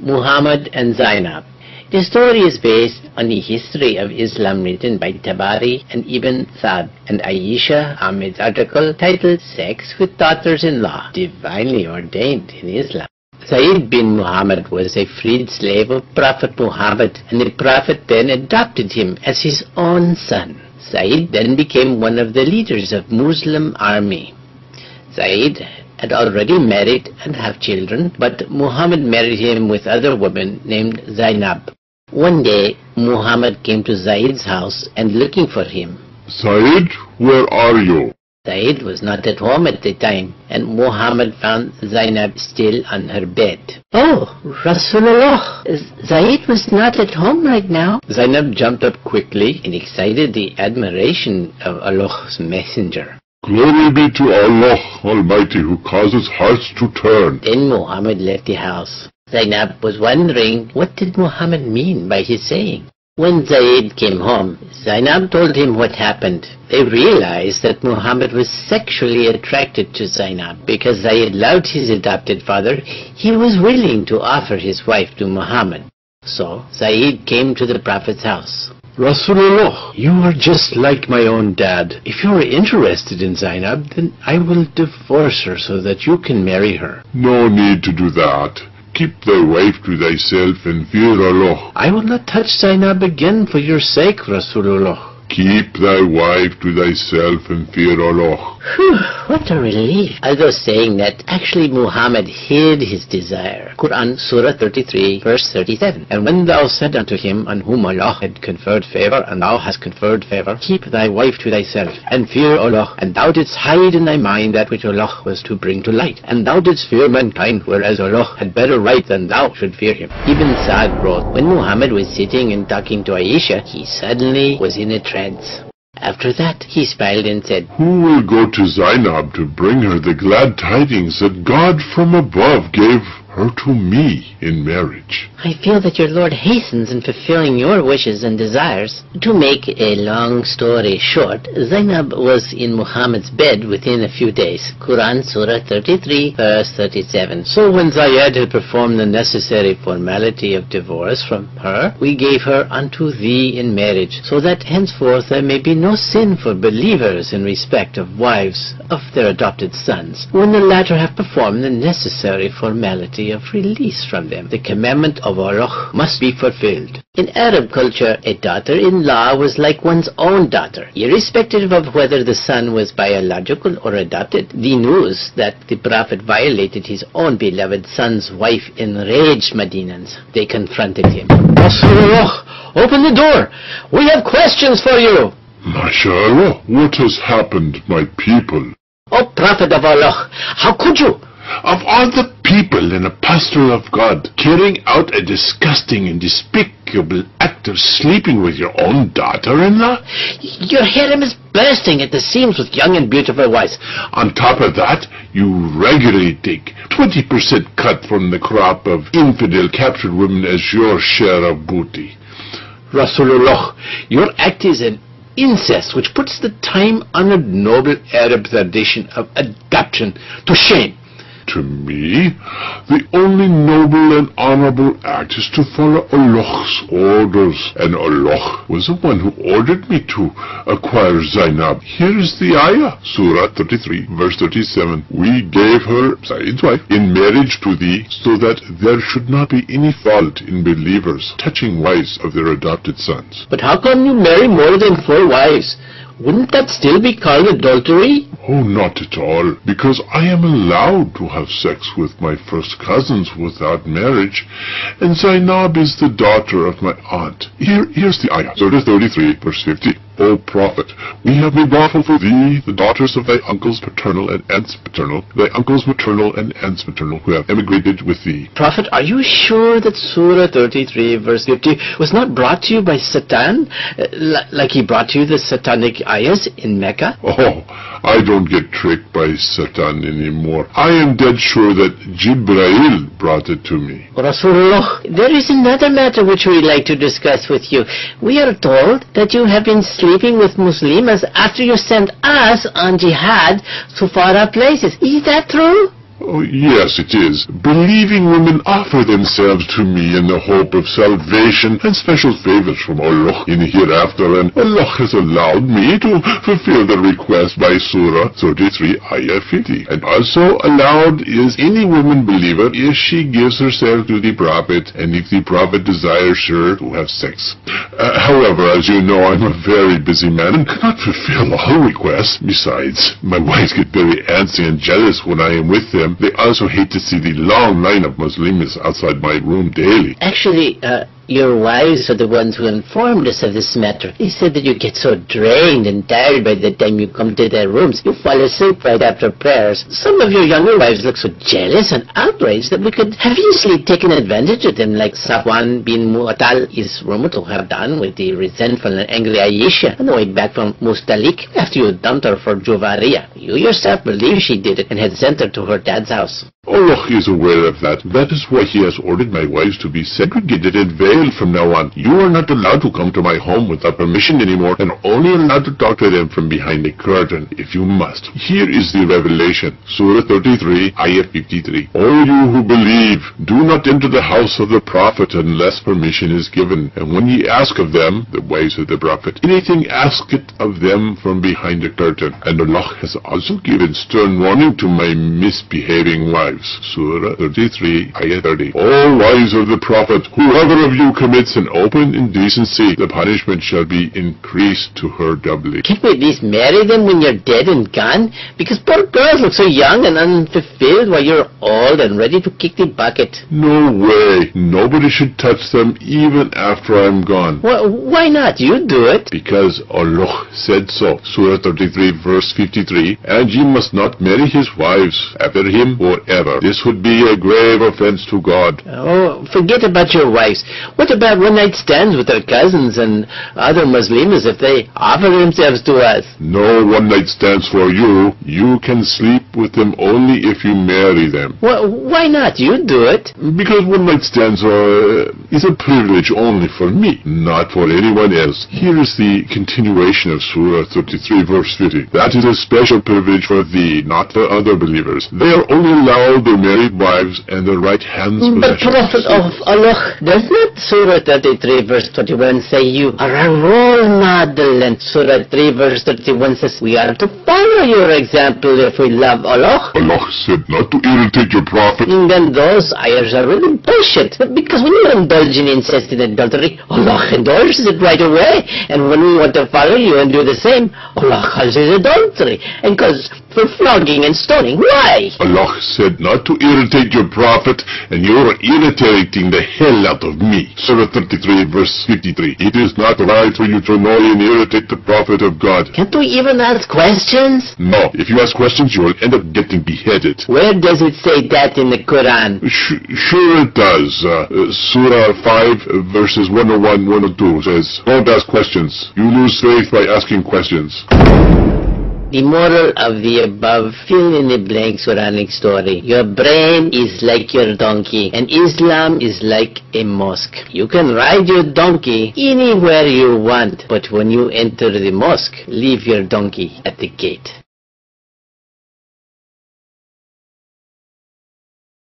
Muhammad and Zainab. The story is based on the history of Islam written by Tabari and Ibn Sa'd and Aisha Ahmed's article titled Sex with Daughters-in-Law, Divinely Ordained in Islam. Zaid bin Muhammad was a freed slave of Prophet Muhammad, and the Prophet then adopted him as his own son. Zaid then became one of the leaders of Muslim army. Zaid had already married and have children, but Muhammad married him with other women named Zainab. One day, Muhammad came to Zaid's house and looking for him. Zaid, where are you? Zaid was not at home at the time, and Muhammad found Zainab still on her bed. Oh, Rasulullah, Zaid was not at home right now. Zainab jumped up quickly and excited the admiration of Allah's messenger. Glory be to Allah Almighty, who causes hearts to turn. Then Muhammad left the house. Zainab was wondering, what did Muhammad mean by his saying? When Zaid came home, Zainab told him what happened. They realized that Muhammad was sexually attracted to Zainab. Because Zaid loved his adopted father, he was willing to offer his wife to Muhammad. So Zaid came to the Prophet's house. Rasulullah, you are just like my own dad. If you are interested in Zainab, then I will divorce her so that you can marry her. No need to do that. Keep thy wife to thyself and fear Allah. I will not touch Zainab again for your sake, Rasulullah. Keep thy wife to thyself and fear Allah. Whew, what a relief. Although saying that, actually Muhammad hid his desire. Quran, Surah 33, verse 37. And when thou said unto him, on whom Allah had conferred favor, and thou hast conferred favor, keep thy wife to thyself, and fear Allah. And thou didst hide in thy mind that which Allah was to bring to light. And thou didst fear mankind, whereas Allah had better right than thou should fear him. Ibn Sa'd wrote, when Muhammad was sitting and talking to Aisha, he suddenly was in a trance. After that, he smiled and said, Who will go to Zainab to bring her the glad tidings that God from above gave her to me in marriage? I feel that your Lord hastens in fulfilling your wishes and desires. To make a long story short, Zainab was in Muhammad's bed within a few days. Quran, Surah 33, verse 37. So when Zayd had performed the necessary formality of divorce from her, we gave her unto thee in marriage, so that henceforth there may be no sin for believers in respect of wives of their adopted sons, when the latter have performed the necessary formality of release from them. The commandment of Allah must be fulfilled. In Arab culture, a daughter-in-law was like one's own daughter, irrespective of whether the son was biological or adopted. The news that the Prophet violated his own beloved son's wife enraged Madinans. They confronted him. Rasulullah, open the door! We have questions for you! MashaAllah, what has happened, my people? O Prophet of Allah, how could you? Of all the people and a pastor of God, carrying out a disgusting and despicable act of sleeping with your own daughter-in-law? Your harem is bursting at the seams with young and beautiful wives. On top of that, you regularly take 20% cut from the crop of infidel captured women as your share of booty. Rasulullah, your act is an incest which puts the time-honored noble Arab tradition of adoption to shame. To me, the only noble and honorable act is to follow Allah's orders, and Allah was the one who ordered me to acquire Zainab. Here is the ayah, Surah 33, verse 37. We gave her, Zaid's wife, in marriage to thee, so that there should not be any fault in believers touching wives of their adopted sons. But how come you marry more than 4 wives? Wouldn't that still be called adultery? Oh, not at all, because I am allowed to have sex with my first cousins without marriage, and Zainab is the daughter of my aunt. Here's the ayah, Surah 33, verse 50. O Prophet, we have made lawful for thee the daughters of thy uncles paternal and aunts paternal, thy uncles maternal and aunts maternal, who have emigrated with thee. Prophet, are you sure that Surah 33, verse 50 was not brought to you by Satan, like he brought to you the satanic ayahs in Mecca? Oh, I don't get tricked by Satan anymore. I am dead sure that Jibreel brought it to me. Rasulullah, there is another matter which we'd like to discuss with you. We are told that you have been sleeping with Muslims after you sent us on jihad to far-off places. Is that true? Oh, yes, it is. Believing women offer themselves to me in the hope of salvation and special favors from Allah in the hereafter, and Allah has allowed me to fulfill the request by Surah 33, Ayah 50. And also allowed is any woman believer if she gives herself to the Prophet and if the Prophet desires her to have sex. However, as you know, I'm a very busy man and cannot fulfill all requests. Besides, my wives get very antsy and jealous when I am with them. They also hate to see the long line of Muslims outside my room daily. Actually, your wives are the ones who informed us of this matter. They said that you get so drained and tired by the time you come to their rooms. You fall asleep right after prayers. Some of your younger wives look so jealous and outraged that we could have easily taken advantage of them, like Safwan bin Mu'attal is rumored to have done with the resentful and angry Aisha on the way back from Mustalik after you dumped her for Juwariya. You yourself believe she did it and had sent her to her dad's house. Allah is aware of that. That is why He has ordered my wives to be segregated and veiled from now on. You are not allowed to come to my home without permission anymore, and only allowed to talk to them from behind a curtain, if you must. Here is the revelation. Surah 33, Ayah 53. O you who believe, do not enter the house of the Prophet unless permission is given. And when ye ask of them, the wives of the Prophet, anything, ask it of them from behind a curtain. And Allah has also given stern warning to my misbehaving wives. Surah 33, Ayah 30. O wives of the Prophet, whoever of you commits an open indecency, the punishment shall be increased to her doubly. Can't we at least marry them when you're dead and gone? Because poor girls look so young and unfulfilled while you're old and ready to kick the bucket. No way. Nobody should touch them even after I'm gone. Why not? You do it. Because Allah said so. Surah 33, verse 53. And ye must not marry his wives after him forever. This would be a grave offense to God. Oh, forget about your wives. What about one-night stands with our cousins and other Muslims if they offer themselves to us? No one-night stands for you. You can sleep with them only if you marry them. Why not? You do it. Because one-night stands is a privilege only for me, not for anyone else. Here is the continuation of Surah 33, verse 50. That is a special privilege for thee, not for other believers. They are only allowed their married wives and their right hands But Prophet of Allah, does not Surah 33 verse 21 say you are a role model, and Surah 3 verse 31 says we are to follow your example if we love Allah? Allah said not to irritate your Prophet. And then those ayahs are really bullshit. Because when you indulge in incest and adultery, Allah endorses it right away. And when we want to follow you and do the same, Allah calls it adultery and calls for flogging and stoning. Why? Allah said not to irritate your Prophet, and you are irritating the hell out of me. Surah 33, verse 53. It is not right for you to annoy and irritate the Prophet of God. Can't we even ask questions? No, if you ask questions, you will end up getting beheaded. Where does it say that in the Quran? Sure it does. Surah 5, verses 101, 102 says, don't ask questions. You lose faith by asking questions. The moral of the above fill-in-the-blank Quranic story. Your brain is like your donkey, and Islam is like a mosque. You can ride your donkey anywhere you want, but when you enter the mosque, leave your donkey at the gate.